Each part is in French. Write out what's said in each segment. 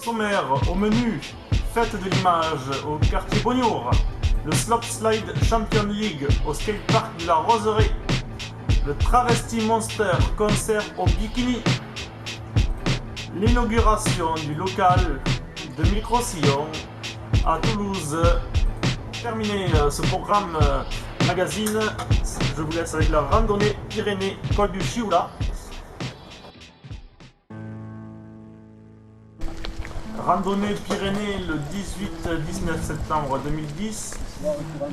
sommaire, au menu, fête de l'image au quartier Boniour, le Slope Slide Champion League au skatepark de la Roseraie, le Travesti Monster concert au Bikini, l'inauguration du local de Micro-Sillon à Toulouse. Terminé ce programme magazine, je vous laisse avec la randonnée Pyrénées Col du Chioula. Randonnée Pyrénées le 18-19 septembre 2010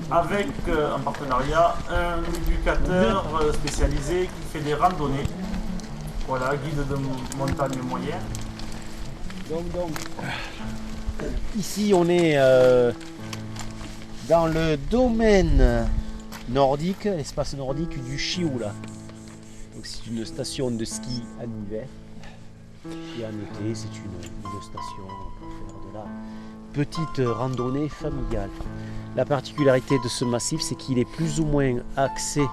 avec en partenariat un éducateur spécialisé qui fait des randonnées. Voilà, guide de montagne moyen. Donc, ici on est dans le domaine nordique, l'espace nordique du Chioula. Donc c'est une station de ski en hiver. Et en été, c'est une station pour faire de la petite randonnée familiale. La particularité de ce massif, c'est qu'il est plus ou moins axé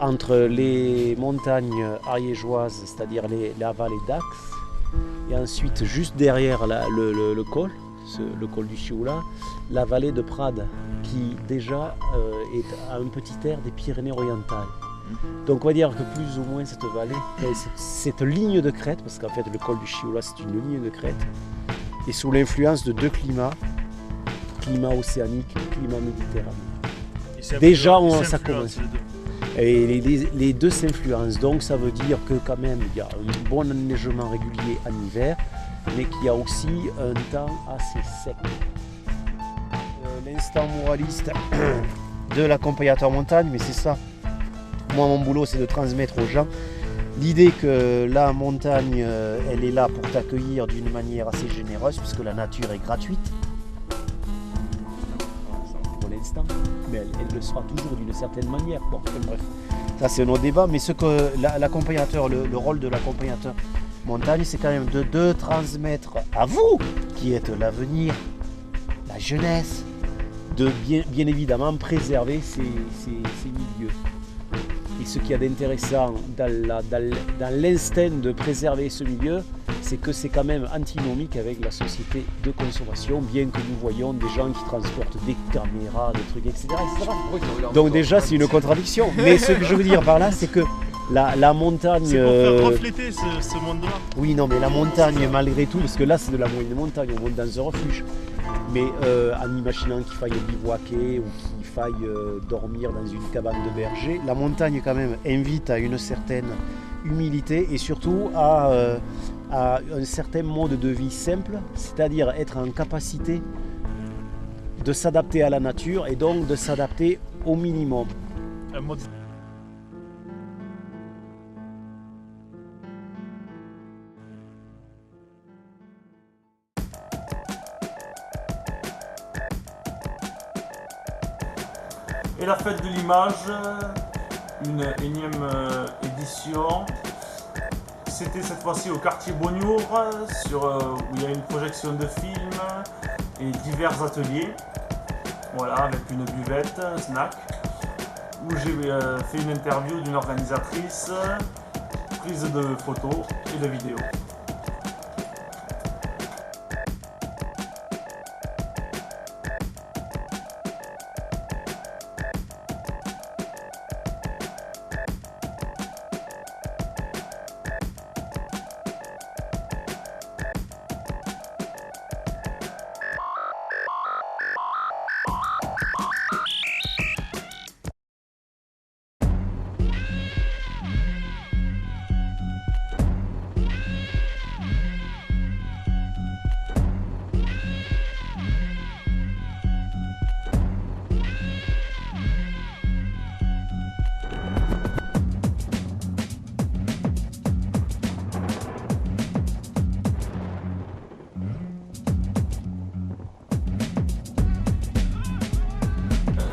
entre les montagnes ariégeoises, c'est-à-dire la vallée d'Ax, et ensuite juste derrière le col, le col du Chioula, la vallée de Prades, qui déjà est à un petit air des Pyrénées-Orientales. Donc on va dire que plus ou moins cette vallée, cette ligne de crête, parce qu'en fait le col du Chioula c'est une ligne de crête, est sous l'influence de deux climats, climat océanique et climat méditerranéen. Déjà ça commence. Et les deux s'influencent, donc ça veut dire que quand même il y a un bon enneigement régulier en hiver, mais qu'il y a aussi un temps assez sec. L'instant moraliste de l'accompagnateur montagne, mais c'est ça. Moi, mon boulot, c'est de transmettre aux gens l'idée que la montagne, elle est là pour t'accueillir d'une manière assez généreuse, puisque la nature est gratuite, pour l'instant, mais elle le sera toujours d'une certaine manière. Bon, bref, ça c'est un autre débat, mais ce que l'accompagnateur, le rôle de l'accompagnateur montagne, c'est quand même de transmettre à vous, qui êtes l'avenir, la jeunesse, de bien évidemment préserver ces milieux. Et ce qu'il y a d'intéressant dans l'instinct de préserver ce milieu, c'est que c'est quand même antinomique avec la société de consommation, bien que nous voyons des gens qui transportent des caméras, des trucs, etc. Donc déjà, c'est une contradiction. Mais ce que je veux dire par là, c'est que la montagne... C'est pour faire refléter ce monde-là. Oui, non, mais la montagne, malgré tout, parce que là, c'est de la moyenne montagne, on monte dans un refuge. Mais en imaginant qu'il faille bivouaquer ou qu'il faille dormir dans une cabane de berger, la montagne quand même invite à une certaine humilité et surtout à un certain mode de vie simple, c'est-à-dire être en capacité de s'adapter à la nature et donc de s'adapter au minimum. Un mode... Et la fête de l'image, une énième édition. C'était cette fois-ci au quartier Boniour, où il y a une projection de films et divers ateliers. Voilà, avec une buvette, un snack, où j'ai fait une interview d'une organisatrice, prise de photos et de vidéos.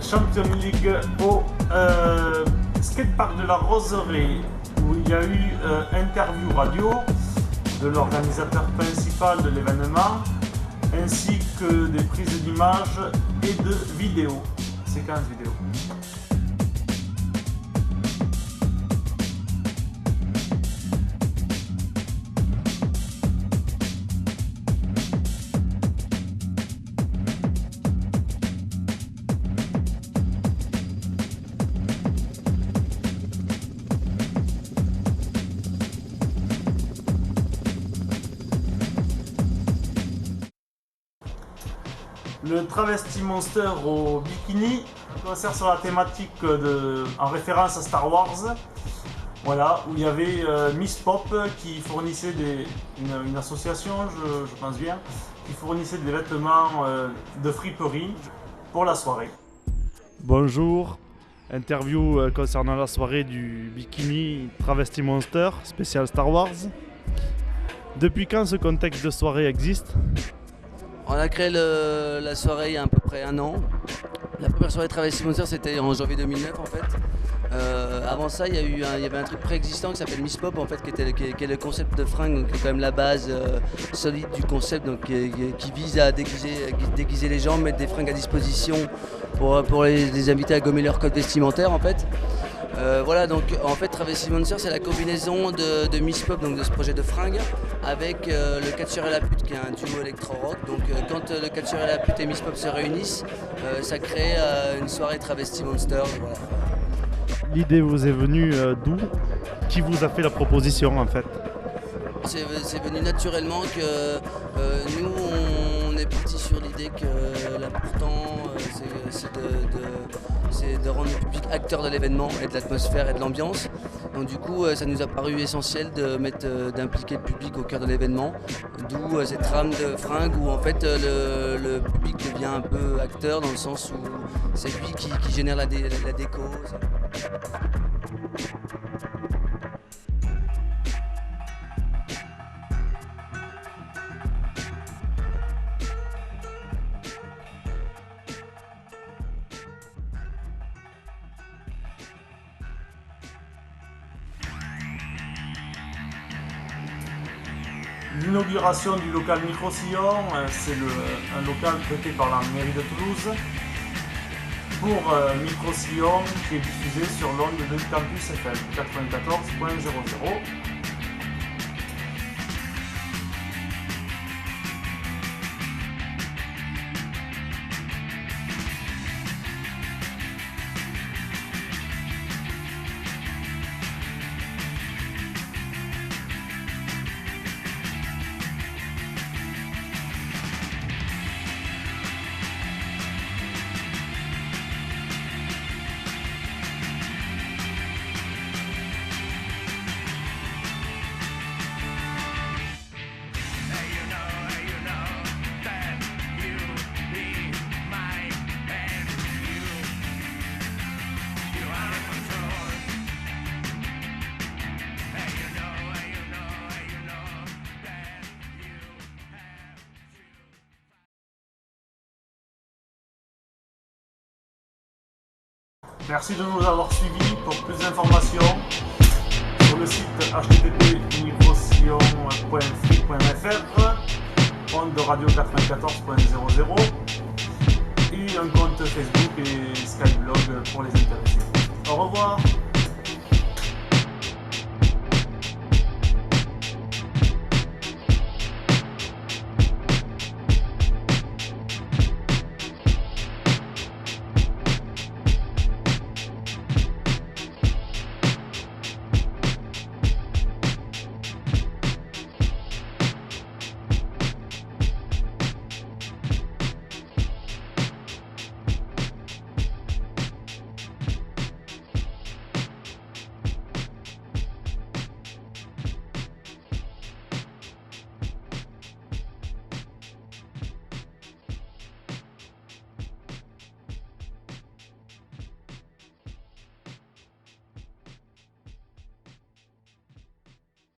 Champion League au skatepark de la Roseraie, où il y a eu interview radio de l'organisateur principal de l'événement, ainsi que des prises d'images et de vidéos, séquences vidéo. Le Travesti Monster au bikini, concert sur la thématique en référence à Star Wars. Voilà, où il y avait Miss Pop qui fournissait une association, je pense bien, qui fournissait des vêtements de friperie pour la soirée. Bonjour, interview concernant la soirée du Bikini Travesti Monster, spécial Star Wars. Depuis quand ce contexte de soirée existe ? On a créé la soirée il y a à peu près 1 an. La première soirée Travesti Monster c'était en janvier 2009 en fait. Avant ça il y avait un truc préexistant qui s'appelle Miss Pop en fait, qui est le concept de fringue, donc qui est quand même la base solide du concept, donc qui vise à déguiser les gens, mettre des fringues à disposition pour les inviter à gommer leur code vestimentaire en fait. Voilà, donc en fait Travesti Monster c'est la combinaison de Miss Pop, donc de ce projet de fringue, avec le Catcheur et la Pute qui est un duo électro-rock. Donc quand le Catcheur et la Pute et Miss Pop se réunissent, ça crée une soirée Travesti Monster. Voilà. L'idée vous est venue d'où ? Qui vous a fait la proposition en fait ? C'est venu naturellement que nous on est parti sur l'idée que l'important c'est de rendre le public acteur de l'événement et de l'atmosphère et de l'ambiance. Donc du coup ça nous a paru essentiel d'impliquer le public au cœur de l'événement, d'où cette trame de fringues où en fait le public devient un peu acteur dans le sens où c'est lui qui génère la déco. L'inauguration du local Micro-Sillon, c'est un local prêté par la mairie de Toulouse pour Micro-Sillon qui est diffusé sur l'onde de Campus FM 94.00. Merci de nous avoir suivis. Pour plus d'informations, sur le site http://microsillon.free.fr, onde de radio 94.00 et un compte Facebook et Skyblog pour les intéressés. Au revoir.